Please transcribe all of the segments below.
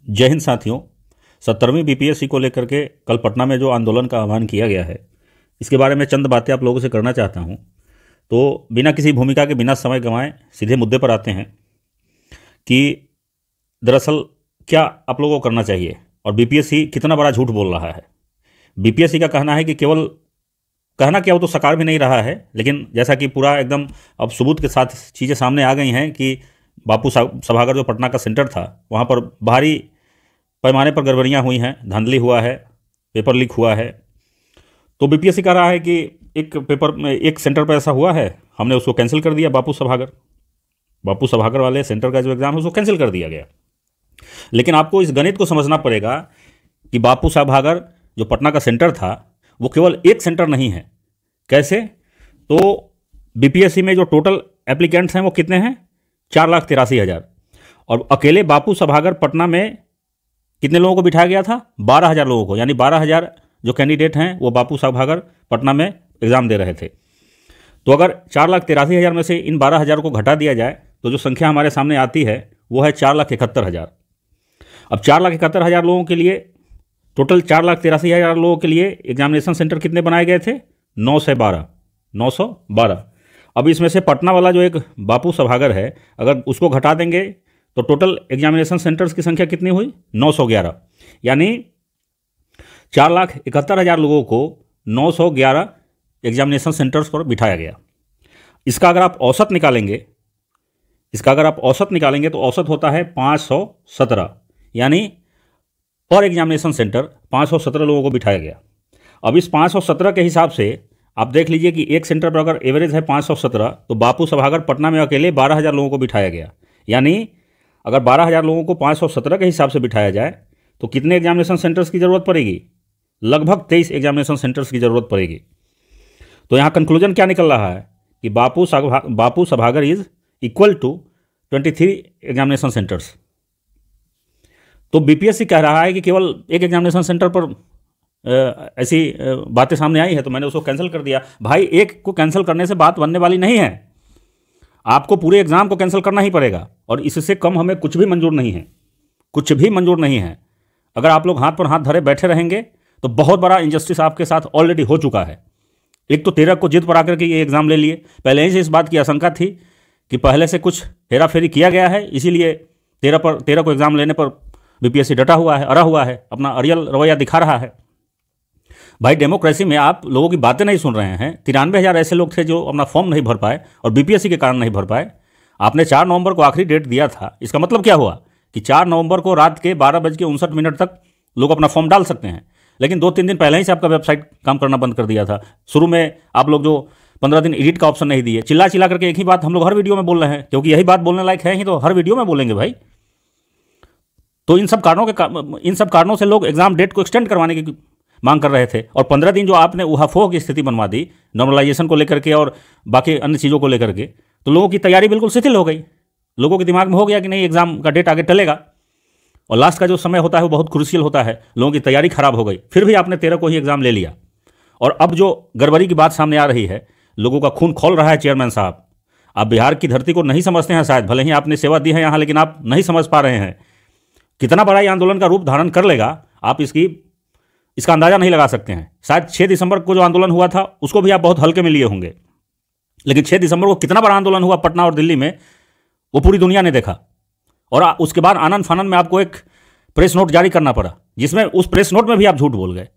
जय हिंद साथियों। 70वीं बीपीएससी को लेकर के कल पटना में जो आंदोलन का आह्वान किया गया है, इसके बारे में चंद बातें आप लोगों से करना चाहता हूं। तो बिना किसी भूमिका के, बिना समय गंवाए सीधे मुद्दे पर आते हैं कि दरअसल क्या आप लोगों को करना चाहिए और बीपीएससी कितना बड़ा झूठ बोल रहा है। बीपीएससी का कहना है कि केवल कहना क्या, वो तो साकार भी नहीं रहा है, लेकिन जैसा कि पूरा एकदम अब सबूत के साथ चीज़ें सामने आ गई हैं कि बापू सभागार जो पटना का सेंटर था, वहाँ पर भारी पैमाने पर गड़बड़ियाँ हुई हैं, धांधली हुआ है, पेपर लीक हुआ है। तो बीपीएससी कह रहा है कि एक सेंटर पर ऐसा हुआ है, हमने उसको कैंसिल कर दिया। बापू सभागार वाले सेंटर का जो एग्ज़ाम है उसको कैंसिल कर दिया गया। लेकिन आपको इस गणित को समझना पड़ेगा कि बापू सभागार जो पटना का सेंटर था वो केवल एक सेंटर नहीं है। कैसे? तो बीपीएससी में जो टोटल एप्लीकेंट्स हैं वो कितने हैं? 4,83,000। और अकेले बापू सभागार पटना में कितने लोगों को बिठाया गया था? 12,000 लोगों को। यानी 12,000 जो कैंडिडेट हैं वो बापू सभागार पटना में एग्ज़ाम दे रहे थे। तो अगर 4,83,000 में से इन 12,000 को घटा दिया जाए तो जो संख्या हमारे सामने आती है वो है 4,71,000। अब 4,71,000 लोगों के लिए, टोटल 4,83,000 लोगों के लिए एग्जामिनेशन सेंटर कितने बनाए गए थे? 912। अब इसमें से पटना वाला जो एक बापू सभागार है, अगर उसको घटा देंगे तो टोटल एग्जामिनेशन सेंटर्स की संख्या कितनी हुई? 911। यानी 4,71,000 लोगों को 911 एग्जामिनेशन सेंटर्स पर बिठाया गया। इसका अगर आप औसत निकालेंगे तो औसत होता है 517। यानी पर एग्जामिनेशन सेंटर 517 लोगों को बिठाया गया। अब इस 517 के हिसाब से आप देख लीजिए कि एक सेंटर पर अगर एवरेज है 517, तो बापू सभागार पटना में अकेले 12,000 लोगों को बिठाया गया। यानी अगर 12,000 लोगों को 517 के हिसाब से बिठाया जाए तो कितने एग्जामिनेशन सेंटर्स की ज़रूरत पड़ेगी? लगभग 23 एग्जामिनेशन सेंटर्स की ज़रूरत पड़ेगी। तो यहाँ कंक्लूजन क्या निकल रहा है कि Bapu Sabhagar is equal to 23 examination centres. तो बीपीएससी कह रहा है कि केवल एक एग्जामिनेशन सेंटर पर ऐसी बातें सामने आई है तो मैंने उसको कैंसिल कर दिया। भाई, एक को कैंसिल करने से बात बनने वाली नहीं है, आपको पूरे एग्जाम को कैंसिल करना ही पड़ेगा। और इससे कम हमें कुछ भी मंजूर नहीं है। अगर आप लोग हाथ पर हाथ धरे बैठे रहेंगे तो बहुत बड़ा इंजस्टिस आपके साथ ऑलरेडी हो चुका है। एक तो 13 को जिद पर आकर के ये एग्ज़ाम ले लिए। पहले ही से इस बात की आशंका थी कि पहले से कुछ हेरा फेरी किया गया है, इसीलिए 13 को एग्ज़ाम लेने पर बीपीएससी डटा हुआ है, अड़ा हुआ है, अपना अड़ियल रवैया दिखा रहा है। भाई, डेमोक्रेसी में आप लोगों की बातें नहीं सुन रहे हैं। 93,000 ऐसे लोग थे जो अपना फॉर्म नहीं भर पाए और बीपीएससी के कारण नहीं भर पाए। आपने 4 नवंबर को आखिरी डेट दिया था। इसका मतलब क्या हुआ कि 4 नवंबर को रात के 12:59 तक लोग अपना फॉर्म डाल सकते हैं। लेकिन 2-3 दिन पहले ही से आपका वेबसाइट काम करना बंद कर दिया था। शुरू में आप लोग जो 15 दिन एडिट का ऑप्शन नहीं दिए, चिल्ला करके एक ही बात हम लोग हर वीडियो में बोल रहे हैं, क्योंकि यही बात बोलने लायक है ही तो हर वीडियो में बोलेंगे भाई। तो इन सब कारणों से लोग एग्जाम डेट को एक्सटेंड करवाने की मांग कर रहे थे। और 15 दिन जो आपने उहापोह की स्थिति बनवा दी नॉर्मलाइजेशन को लेकर के और बाकी अन्य चीज़ों को लेकर के, तो लोगों की तैयारी बिल्कुल शिथिल हो गई। लोगों के दिमाग में हो गया कि नहीं, एग्जाम का डेट आगे टलेगा और लास्ट का जो समय होता है वो बहुत क्रूशियल होता है। लोगों की तैयारी खराब हो गई। फिर भी आपने 13 को ही एग्जाम ले लिया। और अब जो गड़बड़ी की बात सामने आ रही है, लोगों का खून खौल रहा है। चेयरमैन साहब, आप बिहार की धरती को नहीं समझते हैं शायद, भले ही आपने सेवा दी है यहाँ, लेकिन आप नहीं समझ पा रहे हैं कितना बड़ा ये आंदोलन का रूप धारण कर लेगा। आप इसका अंदाज़ा नहीं लगा सकते हैं। शायद 6 दिसंबर को जो आंदोलन हुआ था उसको भी आप बहुत हल्के में लिए होंगे, लेकिन 6 दिसंबर को कितना बड़ा आंदोलन हुआ पटना और दिल्ली में, वो पूरी दुनिया ने देखा। और उसके बाद आनंद फानन में आपको एक प्रेस नोट जारी करना पड़ा, जिसमें उस प्रेस नोट में भी आप झूठ बोल गए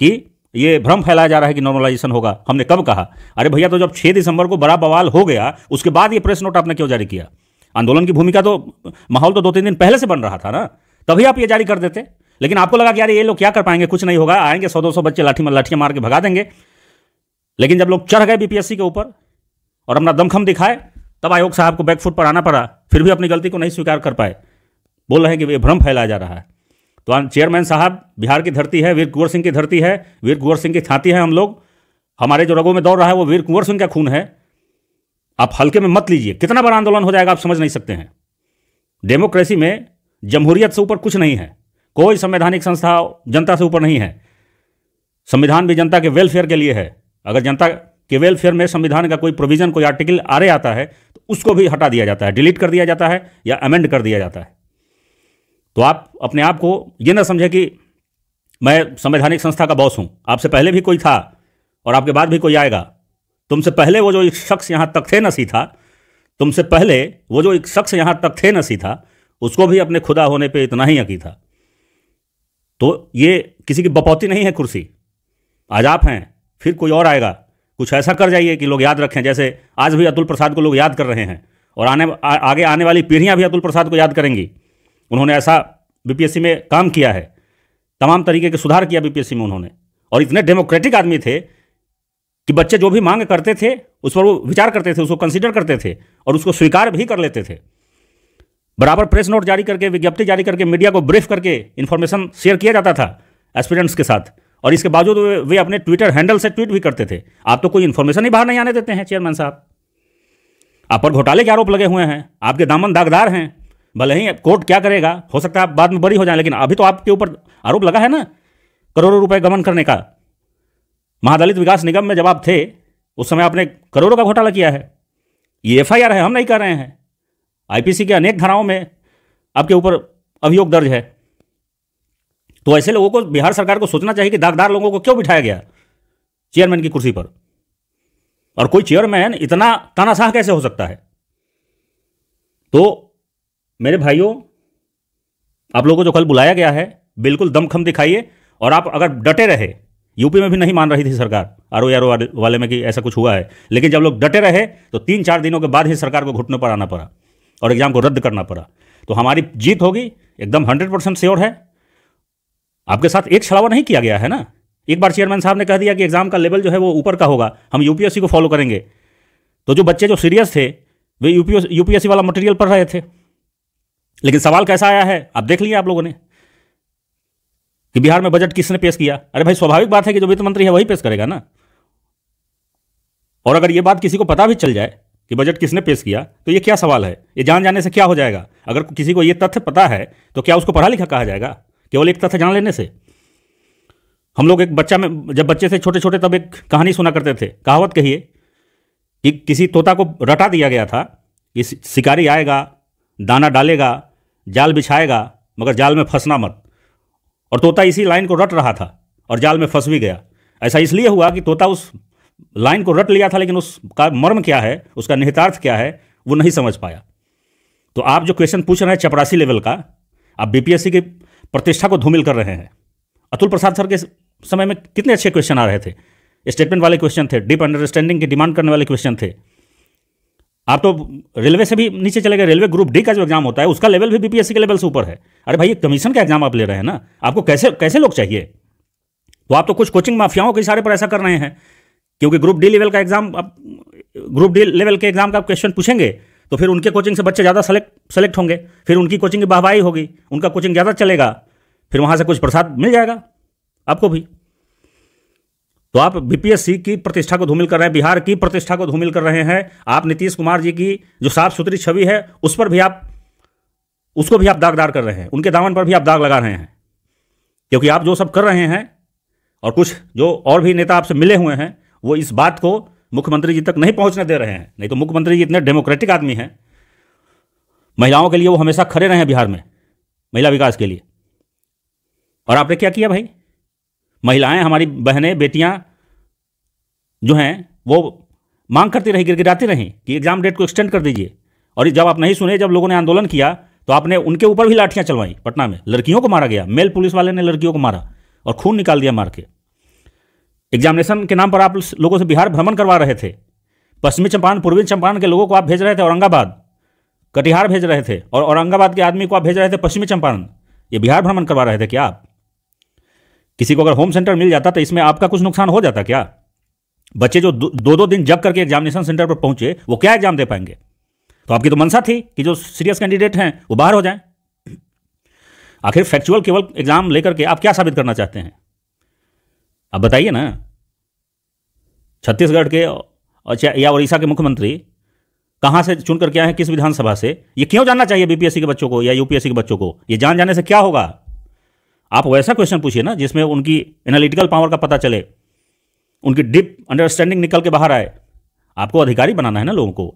कि ये भ्रम फैलाया जा रहा है कि नॉर्मलाइजेशन होगा। हमने कब कहा? अरे भैया, तो जब 6 दिसंबर को बड़ा बवाल हो गया उसके बाद ये प्रेस नोट आपने क्यों जारी किया? आंदोलन की भूमिका तो, माहौल तो 2-3 दिन पहले से बन रहा था ना, तभी आप ये जारी कर देते। लेकिन आपको लगा कि यार ये लोग क्या कर पाएंगे, कुछ नहीं होगा, आएंगे 100-200 बच्चे लाठियां मार के भगा देंगे। लेकिन जब लोग चढ़ गए बीपीएससी के ऊपर और अपना दमखम दिखाए, तब आयोग साहब को बैकफुट पर आना पड़ा। फिर भी अपनी गलती को नहीं स्वीकार कर पाए, बोल रहे हैं कि ये भ्रम फैलाया जा रहा है। तो चेयरमैन साहब, बिहार की धरती है, वीर कुंवर सिंह की धरती है, वीर कुंवर सिंह की छाती है हम लोग। हमारे जो रगों में दौड़ रहा है वो वीर कुंवर सिंह का खून है। आप हल्के में मत लीजिए। कितना बड़ा आंदोलन हो जाएगा आप समझ नहीं सकते हैं। डेमोक्रेसी में जमहूरियत से ऊपर कुछ नहीं है, कोई संवैधानिक संस्था जनता से ऊपर नहीं है। संविधान भी जनता के वेलफेयर के लिए है। अगर जनता के वेलफेयर में संविधान का कोई प्रोविजन, कोई आर्टिकल आ रहे आता है तो उसको भी हटा दिया जाता है, डिलीट कर दिया जाता है या अमेंड कर दिया जाता है। तो आप अपने आप को ये ना समझे कि मैं संवैधानिक संस्था का बॉस हूँ, आपसे पहले भी कोई था और आपके बाद भी कोई आएगा। तुमसे पहले वो जो एक शख्स यहाँ तक थे नसी था, तुमसे पहले वो जो एक शख्स यहाँ तक थे नसी था, उसको भी अपने खुदा होने पे इतना ही यकीन था। तो ये किसी की बपौती नहीं है कुर्सी। आज आप हैं, फिर कोई और आएगा। कुछ ऐसा कर जाइए कि लोग याद रखें, जैसे आज भी अतुल प्रसाद को लोग याद कर रहे हैं और आगे आने वाली पीढ़ियां भी अतुल प्रसाद को याद करेंगी। उन्होंने ऐसा बीपीएससी में काम किया है, तमाम तरीके के सुधार किया बीपीएससी में उन्होंने, और इतने डेमोक्रेटिक आदमी थे कि बच्चे जो भी मांग करते थे उस पर वो विचार करते थे, उसको कंसीडर करते थे और उसको स्वीकार भी कर लेते थे। बराबर प्रेस नोट जारी करके, विज्ञप्ति जारी करके, मीडिया को ब्रीफ करके इन्फॉर्मेशन शेयर किया जाता था एस्पिरेंट्स के साथ, और इसके बावजूद वे अपने ट्विटर हैंडल से ट्वीट भी करते थे। आप तो कोई इन्फॉर्मेशन ही बाहर नहीं आने देते हैं चेयरमैन साहब। आप पर घोटाले के आरोप लगे हुए हैं, आपके दामन दागदार हैं। भले ही कोर्ट क्या करेगा, हो सकता है आप बाद में बरी हो जाए, लेकिन अभी तो आपके ऊपर आरोप लगा है ना करोड़ों रुपए गबन करने का। महादलित विकास निगम में जब आप थे उस समय आपने करोड़ों का घोटाला किया है। ये एफआईआर है, हम नहीं कर रहे हैं। आईपीसी के अनेक धाराओं में आपके ऊपर अभियोग दर्ज है। तो ऐसे लोगों को बिहार सरकार को सोचना चाहिए कि दागदार लोगों को क्यों बिठाया गया चेयरमैन की कुर्सी पर, और कोई चेयरमैन इतना तानाशाह कैसे हो सकता है। तो मेरे भाइयों, आप लोगों को जो कल बुलाया गया है, बिल्कुल दमखम दिखाइए, और आप अगर डटे रहे, यूपी में भी नहीं मान रही थी सरकार आरओ वाले में कि ऐसा कुछ हुआ है, लेकिन जब लोग डटे रहे तो 3-4 दिनों के बाद ही सरकार को घुटनों पर आना पड़ा और एग्जाम को रद्द करना पड़ा। तो हमारी जीत होगी, एकदम 100% श्योर है। आपके साथ एक छलावा नहीं किया गया है ना। एक बार चेयरमैन साहब ने कह दिया कि एग्जाम का लेवल जो है वो ऊपर का होगा, हम यूपीएससी को फॉलो करेंगे। तो जो बच्चे जो सीरियस थे वे यूपीएससी वाला मटेरियल पढ़ रहे थे। लेकिन सवाल कैसा आया है आप देख लिया आप लोगों ने कि बिहार में बजट किसने पेश किया। अरे भाई, स्वाभाविक बात है कि जो वित्त मंत्री है वही पेश करेगा ना। और अगर ये बात किसी को पता भी चल जाए कि बजट किसने पेश किया तो ये क्या सवाल है, ये जान जाने से क्या हो जाएगा। अगर किसी को ये तथ्य पता है तो क्या उसको पढ़ा लिखा कहा जाएगा केवल एक तथ्य जान लेने से। हम लोग एक बच्चा में जब बच्चे थे छोटे छोटे तब एक कहानी सुना करते थे, कहावत कहिए, कि किसी तोता को रटा दिया गया था कि शिकारी आएगा, दाना डालेगा, जाल बिछाएगा, मगर जाल में फंसना मत। और तोता इसी लाइन को रट रहा था और जाल में फंस भी गया। ऐसा इसलिए हुआ कि तोता उस लाइन को रट लिया था, लेकिन उसका मर्म क्या है, उसका निहितार्थ क्या है, वो नहीं समझ पाया। तो आप जो क्वेश्चन पूछ रहे हैं चपरासी लेवल का, आप बीपीएससी की प्रतिष्ठा को धूमिल कर रहे हैं। अतुल प्रसाद सर के समय में कितने अच्छे क्वेश्चन आ रहे थे, स्टेटमेंट वाले क्वेश्चन थे, डीप अंडरस्टैंडिंग की डिमांड करने वाले क्वेश्चन थे। आप तो रेलवे से भी नीचे चले गए। रेलवे ग्रुप डी का जो एग्जाम होता है उसका लेवल भी बीपीएससी के लेवल से ऊपर है। अरे भाई, कमीशन का एग्जाम आप ले रहे हैं ना, आपको कैसे कैसे लोग चाहिए। तो आप तो कुछ कोचिंग माफियाओं के इशारे पर ऐसा कर रहे हैं, क्योंकि ग्रुप डी लेवल का एग्जाम, ग्रुप डी लेवल के एग्जाम का क्वेश्चन पूछेंगे तो फिर उनके कोचिंग से बच्चे ज़्यादा सेलेक्ट होंगे, फिर उनकी कोचिंग की वाहवाही होगी, उनका कोचिंग ज़्यादा चलेगा, फिर वहाँ से कुछ प्रसाद मिल जाएगा आपको भी। तो आप बीपीएससी की प्रतिष्ठा को धूमिल कर रहे हैं, बिहार की प्रतिष्ठा को धूमिल कर रहे हैं। आप नीतीश कुमार जी की जो साफ सुथरी छवि है उस पर भी उसको भी आप दागदार कर रहे हैं, उनके दामन पर भी आप दाग लगा रहे हैं। क्योंकि आप जो सब कर रहे हैं और कुछ जो और भी नेता आपसे मिले हुए हैं वो इस बात को मुख्यमंत्री जी तक नहीं पहुंचने दे रहे हैं। नहीं तो मुख्यमंत्री जी इतने डेमोक्रेटिक आदमी हैं, महिलाओं के लिए वो हमेशा खड़े रहे हैं बिहार में, महिला विकास के लिए। और आपने क्या किया भाई, महिलाएं, हमारी बहनें, बेटियां जो हैं वो मांग करती रही, गिड़गिड़ाती रहीं कि एग्जाम डेट को एक्सटेंड कर दीजिए। और जब आप नहीं सुने, जब लोगों ने आंदोलन किया तो आपने उनके ऊपर भी लाठियां चलवाई। पटना में लड़कियों को मारा गया, मेल पुलिस वाले ने लड़कियों को मारा और खून निकाल दिया मार के। एग्जामिनेशन के नाम पर आप लोगों से बिहार भ्रमण करवा रहे थे। पश्चिमी चंपारण, पूर्वी चंपारण के लोगों को आप भेज रहे थे औरंगाबाद, कटिहार भेज रहे थे, और औरंगाबाद के आदमी को आप भेज रहे थे पश्चिमी चंपारण। ये बिहार भ्रमण करवा रहे थे क्या आप? किसी को अगर होम सेंटर मिल जाता तो इसमें आपका कुछ नुकसान हो जाता क्या? बच्चे जो 2-2 दिन जग करके एग्जामिनेशन सेंटर पर पहुंचे वो क्या एग्जाम दे पाएंगे? तो आपकी तो मंशा थी कि जो सीरियस कैंडिडेट हैं वो बाहर हो जाएं। आखिर फैक्चुअल केवल एग्जाम लेकर के आप क्या साबित करना चाहते हैं? आप बताइए ना। छत्तीसगढ़ के या उड़ीसा के मुख्यमंत्री कहां से चुन करके आए हैं, किस विधानसभा से, ये क्यों जानना चाहिए बीपीएससी के बच्चों को या यूपीएससी के बच्चों को? ये जान जाने से क्या होगा? आप वैसा क्वेश्चन पूछिए ना जिसमें उनकी एनालिटिकल पावर का पता चले, उनकी डीप अंडरस्टैंडिंग निकल के बाहर आए। आपको अधिकारी बनाना है ना लोगों को,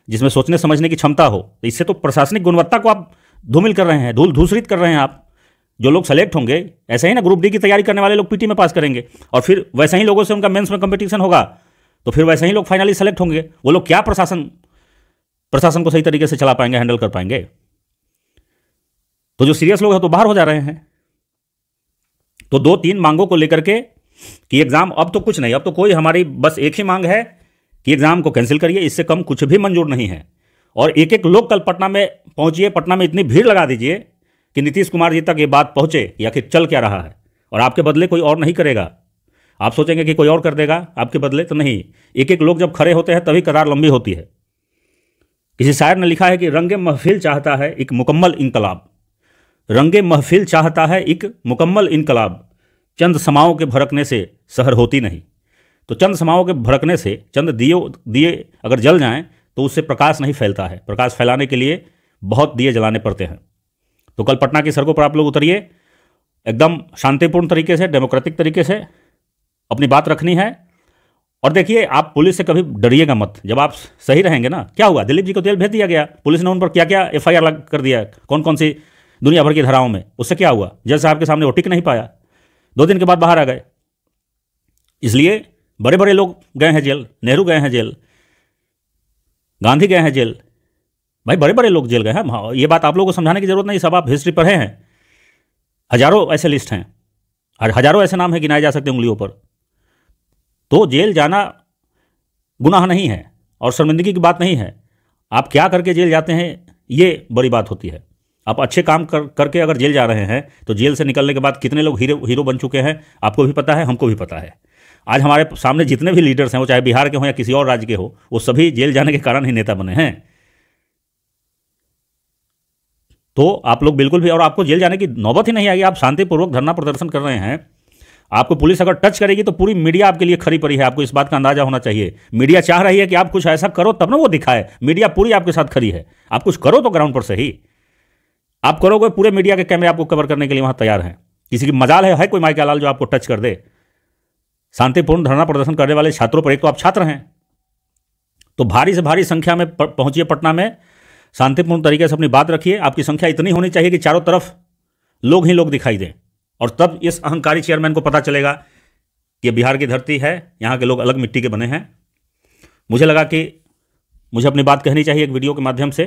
जिसमें सोचने समझने की क्षमता हो। तो इससे तो प्रशासनिक गुणवत्ता को आप धूमिल कर रहे हैं, धूल धूसरित कर रहे हैं आप। जो लोग सेलेक्ट होंगे, ऐसे ही ना ग्रुप डी की तैयारी करने वाले लोग पीटी में पास करेंगे और फिर वैसे ही लोगों से उनका मेंस में कंपटीशन होगा, तो फिर वैसे ही लोग फाइनली सेलेक्ट होंगे। वो लोग क्या प्रशासन को सही तरीके से चला पाएंगे, हैंडल कर पाएंगे? तो जो सीरियस लोग हैं तो बाहर हो जा रहे हैं। तो 2-3 मांगों को लेकर के कि एग्जाम, अब तो कुछ नहीं, अब तो कोई, हमारी बस एक ही मांग है कि एग्जाम को कैंसिल करिए, इससे कम कुछ भी मंजूर नहीं है। और एक एक लोग कल पटना में पहुंचिए, पटना में इतनी भीड़ लगा दीजिए कि नीतीश कुमार जी तक ये बात पहुंचे कि आखिर चल क्या रहा है। और आपके बदले कोई और नहीं करेगा। आप सोचेंगे कि कोई और कर देगा आपके बदले, तो नहीं। एक एक लोग जब खड़े होते हैं तभी कतार लंबी होती है। किसी शायर ने लिखा है कि रंगे महफिल चाहता है एक मुकम्मल इनकलाब, रंगे महफिल चाहता है एक मुकम्मल इनकलाब, चंद समाओं के भड़कने से शहर होती नहीं। तो चंद समाओं के भड़कने से, चंद दिए अगर जल जाएं तो उससे प्रकाश नहीं फैलता है। प्रकाश फैलाने के लिए बहुत दिए जलाने पड़ते हैं। तो कल पटना की सड़कों पर आप लोग उतरिए, एकदम शांतिपूर्ण तरीके से, डेमोक्रेटिक तरीके से अपनी बात रखनी है। और देखिए, आप पुलिस से कभी डरिएगा मत। जब आप सही रहेंगे ना, क्या हुआ, दिलीप जी को जेल भेज दिया गया, पुलिस ने उन पर क्या क्या FIR कर दिया, कौन कौन सी दुनिया भर की धाराओं में, उससे क्या हुआ? जज साहब के सामने वो टिक नहीं पाया, 2 दिन के बाद बाहर आ गए। इसलिए बड़े बड़े लोग गए हैं जेल, नेहरू गए हैं जेल, गांधी गए हैं जेल, भाई बड़े बड़े लोग जेल गए हैं। ये बात आप लोगों को समझाने की जरूरत नहीं, सब आप हिस्ट्री पढ़े हैं। हजारों ऐसे लिस्ट हैं और हजारों ऐसे नाम हैं गिनाए जा सकते उंगलियों पर। तो जेल जाना गुनाह नहीं है और शर्मिंदगी की बात नहीं है। आप क्या करके जेल जाते हैं, ये बड़ी बात होती है। आप अच्छे काम करके अगर जेल जा रहे हैं तो जेल से निकलने के बाद कितने लोग हीरो बन चुके हैं, आपको भी पता है, हमको भी पता है। आज हमारे सामने जितने भी लीडर्स हैं, वो चाहे बिहार के हों या किसी और राज्य के हो, वो सभी जेल जाने के कारण ही नेता बने हैं। तो आप लोग बिल्कुल भी, और आपको जेल जाने की नौबत ही नहीं आएगी। आप शांतिपूर्वक धरना प्रदर्शन कर रहे हैं, आपको पुलिस अगर टच करेगी तो पूरी मीडिया आपके लिए खड़ी पड़ी है। आपको इस बात का अंदाजा होना चाहिए। मीडिया चाह रही है कि आप कुछ ऐसा करो तब ना वो दिखाए। मीडिया पूरी आपके साथ खड़ी है। आप कुछ करो तो ग्राउंड पर सही। आप करोगे, पूरे मीडिया के कैमरे आपको कवर करने के लिए वहां तैयार हैं। किसी की मजाल है कोई माइक लाल जो आपको टच कर दे? शांतिपूर्ण धरना प्रदर्शन करने वाले छात्रों पर, एक तो आप छात्र हैं, तो भारी से भारी संख्या में पहुंचिए पटना में, शांतिपूर्ण तरीके से अपनी बात रखिए। आपकी संख्या इतनी होनी चाहिए कि चारों तरफ लोग ही लोग दिखाई दें, और तब इस अहंकारी चेयरमैन को पता चलेगा कि बिहार की धरती है, यहाँ के लोग अलग मिट्टी के बने हैं। मुझे लगा कि मुझे अपनी बात कहनी चाहिए एक वीडियो के माध्यम से,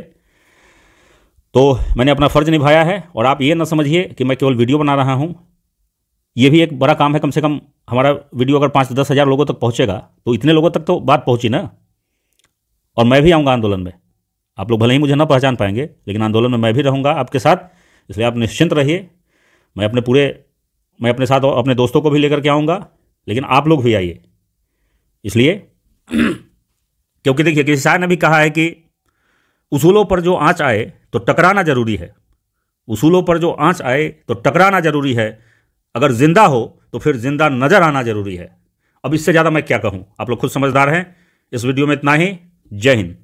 तो मैंने अपना फ़र्ज़ निभाया है। और आप ये ना समझिए कि मैं केवल वीडियो बना रहा हूँ, ये भी एक बड़ा काम है। कम से कम हमारा वीडियो अगर 5-10 हज़ार लोगों तक पहुँचेगा तो इतने लोगों तक तो बात पहुँची ना। और मैं भी आऊँगा आंदोलन में। आप लोग भले ही मुझे ना पहचान पाएंगे, लेकिन आंदोलन में मैं भी रहूँगा आपके साथ। इसलिए आप निश्चिंत रहिए। मैं अपने साथ अपने दोस्तों को भी लेकर के आऊँगा, लेकिन आप लोग भी आइए। इसलिए क्योंकि देखिए, किसी शायर ने भी कहा है कि उसूलों पर जो आँच आए तो टकराना जरूरी है। उसूलों पर जो आँच आए तो टकराना जरूरी है। अगर जिंदा हो तो फिर जिंदा नजर आना जरूरी है। अब इससे ज़्यादा मैं क्या कहूँ, आप लोग खुद समझदार हैं। इस वीडियो में इतना ही। जय हिंद।